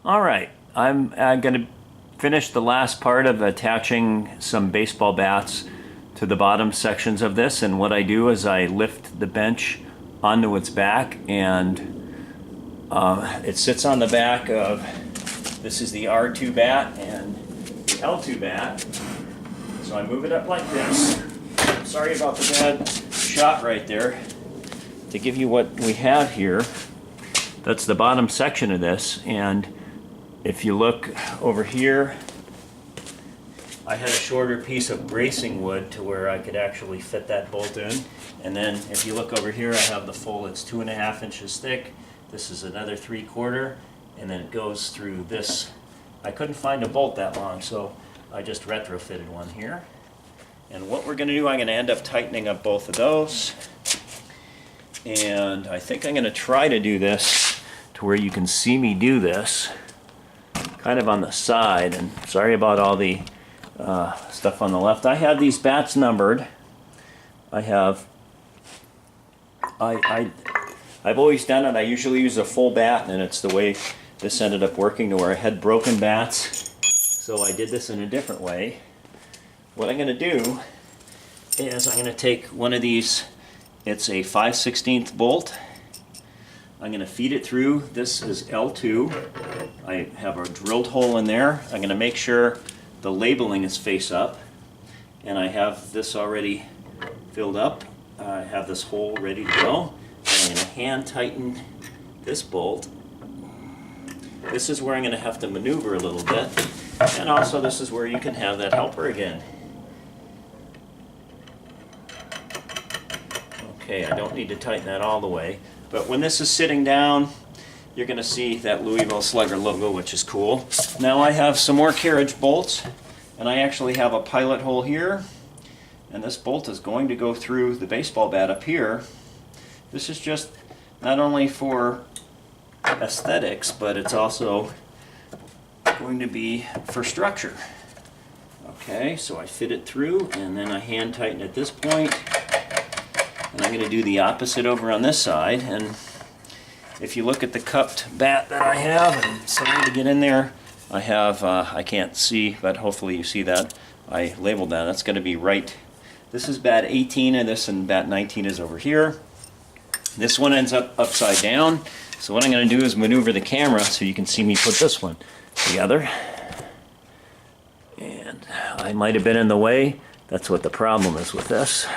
All right, I'm going to finish the last part of attaching some baseball bats to the bottom sections of this, and what I do is I lift the bench onto its back, and it sits on the back of, this is the R2 bat and the L2 bat, so I move it up like this. Sorry about the bad shot right there. To give you what we have here, that's the bottom section of this, and if you look over here, I had a shorter piece of bracing wood to where I could actually fit that bolt in. And then if you look over here, I have the full, it's 2.5 inches thick. This is another 3/4, and then it goes through this. I couldn't find a bolt that long, so I just retrofitted one here. And what we're gonna do, I'm gonna end up tightening up both of those. And I think I'm gonna try to do this to where you can see me do this kind of on the side, and sorry about all the stuff on the left. I have these bats numbered. I've always done it. I usually use a full bat, and it's the way this ended up working, to where I had broken bats, so I did this in a different way. What I'm going to do is I'm going to take one of these, it's a 5/16 bolt. I'm going to feed it through. This is L2. I have a drilled hole in there. I'm going to make sure the labeling is face up, and I have this already filled up. I have this hole ready to go. And I'm going to hand tighten this bolt. This is where I'm going to have to maneuver a little bit, and also this is where you can have that helper again. Okay, I don't need to tighten that all the way. But when this is sitting down, you're going to see that Louisville Slugger logo, which is cool. Now I have some more carriage bolts, and I actually have a pilot hole here, and this bolt is going to go through the baseball bat up here. This is just not only for aesthetics, but it's also going to be for structure. Okay, so I fit it through, and then I hand tighten at this point. And I'm going to do the opposite over on this side. And if you look at the cupped bat that I have, and sorry to get in there, I have, I can't see, but hopefully you see that. I labeled that. That's going to be right. This is bat 18, and this and bat 19 is over here. This one ends up upside down. So what I'm going to do is maneuver the camera so you can see me put this one together. And I might have been in the way. That's what the problem is with this.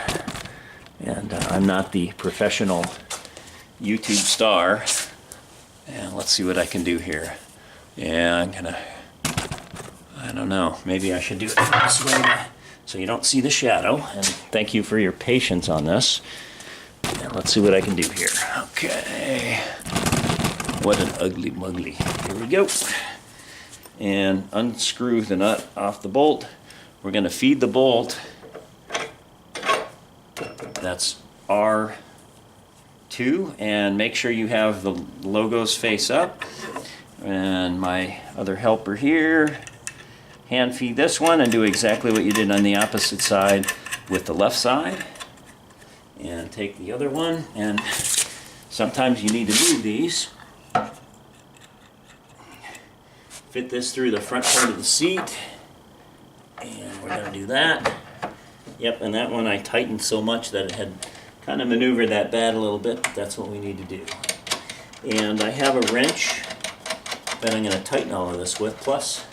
And I'm not the professional YouTube star. And let's see what I can do here. Yeah, I'm gonna, I don't know, maybe I should do it this way so you don't see the shadow. And thank you for your patience on this. And let's see what I can do here. Okay. What an ugly muggly. Here we go. And unscrew the nut off the bolt. We're gonna feed the bolt. That's R2, and make sure you have the logos face up. And my other helper here, hand feed this one and do exactly what you did on the opposite side with the left side. And take the other one, and sometimes you need to move these. Fit this through the front part of the seat, and we're going to do that. Yep, and that one I tightened so much that it had kind of maneuvered that bat a little bit. That's what we need to do. And I have a wrench that I'm going to tighten all of this with. Plus,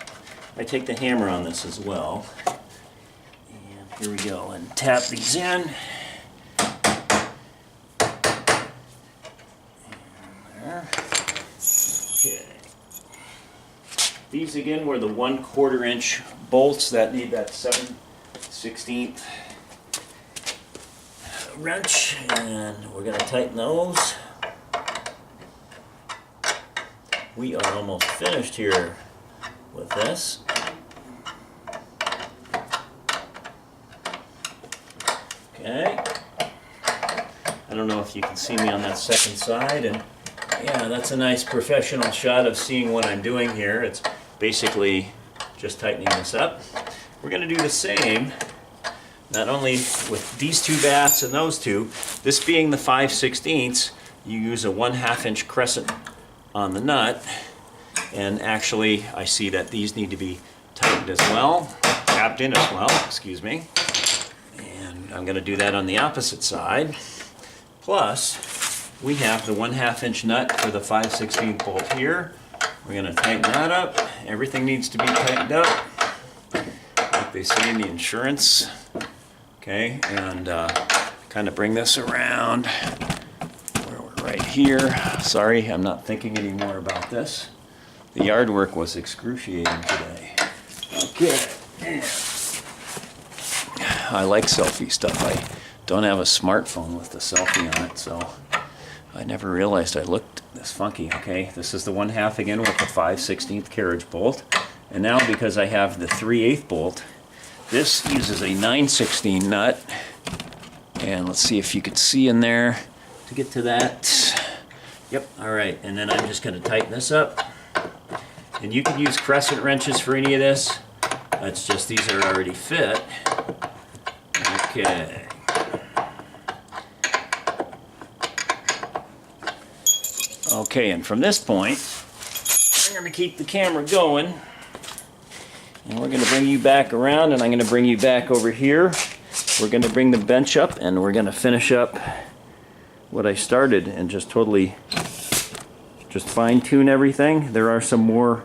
I take the hammer on this as well. And here we go. And tap these in. And there. Okay. These again were the 1/4 inch bolts that need that 7/16 wrench, and we're going to tighten those. We are almost finished here with this. Okay. I don't know if you can see me on that second side, and yeah, that's a nice professional shot of seeing what I'm doing here. It's basically just tightening this up. We're going to do the same, not only with these two bats and those two. This being the 5/16, you use a 1/2 inch crescent on the nut, And actually, I see that these need to be tightened as well, tapped in as well, excuse me. And I'm going to do that on the opposite side. Plus, we have the 1/2 inch nut for the 5/16 bolt here. We're going to tighten that up. Everything needs to be tightened up, like they say in the insurance. Okay, and kind of bring this around where we're right here. Sorry, I'm not thinking anymore about this. The yard work was excruciating today. Okay. I like selfie stuff. I don't have a smartphone with the selfie on it, so I never realized I looked this funky. Okay, this is the 1/2 again with the 5/16 carriage bolt. And now because I have the 3/8 bolt, this uses a 9/16 nut. And let's see if you could see in there to get to that. Yep, all right. And then I'm just going to tighten this up. And you can use crescent wrenches for any of this. That's just, these are already fit. Okay. Okay, and from this point, I'm going to keep the camera going. And we're going to bring you back around, and I'm going to bring you back over here. We're going to bring the bench up, and we're going to finish up what I started and just totally just fine-tune everything. There are some more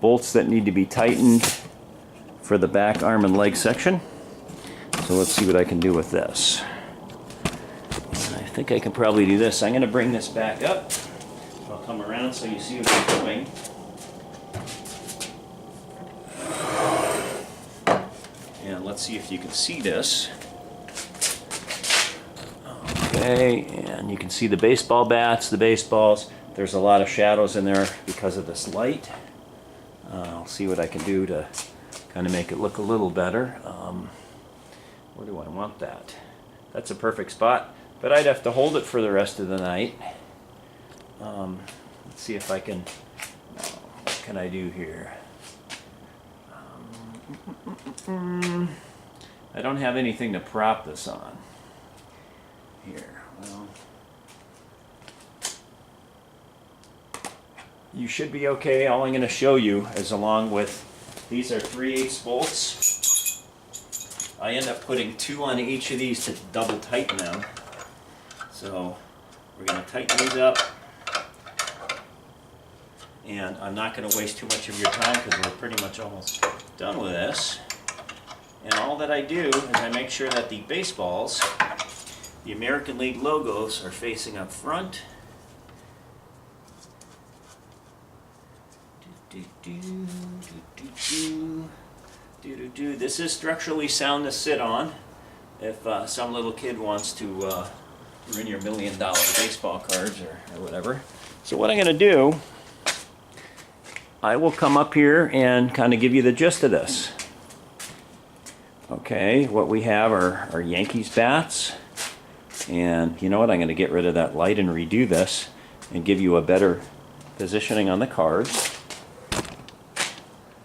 bolts that need to be tightened for the back arm and leg section. So let's see what I can do with this. And I think I can probably do this. I'm going to bring this back up. I'll come around so you see what I'm doing. And let's see if you can see this. Okay, and you can see the baseball bats, the baseballs. There's a lot of shadows in there because of this light. I'll see what I can do to kind of make it look a little better. Where do I want that? That's a perfect spot, but I'd have to hold it for the rest of the night. Let's see if I can, what can I do here? I don't have anything to prop this on. Here, well, you should be okay. All I'm going to show you is along with, these are 3/8 bolts. I end up putting 2 on each of these to double tighten them. So we're going to tighten these up. And I'm not going to waste too much of your time because we're pretty much almost done with this. And all that I do is I make sure that the baseballs, the American League logos, are facing up front. This is structurally sound to sit on if some little kid wants to ruin your $1 million baseball cards or whatever. So what I'm going to do, I will come up here and kind of give you the gist of this. Okay, what we have are Yankees bats. And you know what, I'm going to get rid of that light and redo this and give you a better positioning on the cards.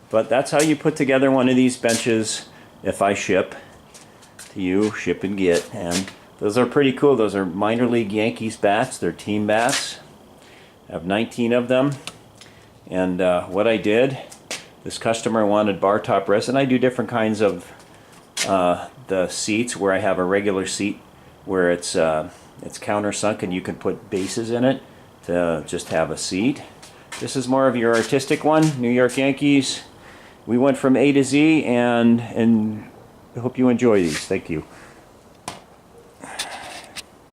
But that's how you put together one of these benches if I ship to you, ship and get. And those are pretty cool. Those are minor league Yankees bats. They're team bats. I have 19 of them. And what I did, this customer wanted bar top resin. I do different kinds of the seats where I have a regular seat where it's countersunk and you can put bases in it to just have a seat. This is more of your artistic one, New York Yankees. We went from A to Z, and I hope you enjoy these. Thank you.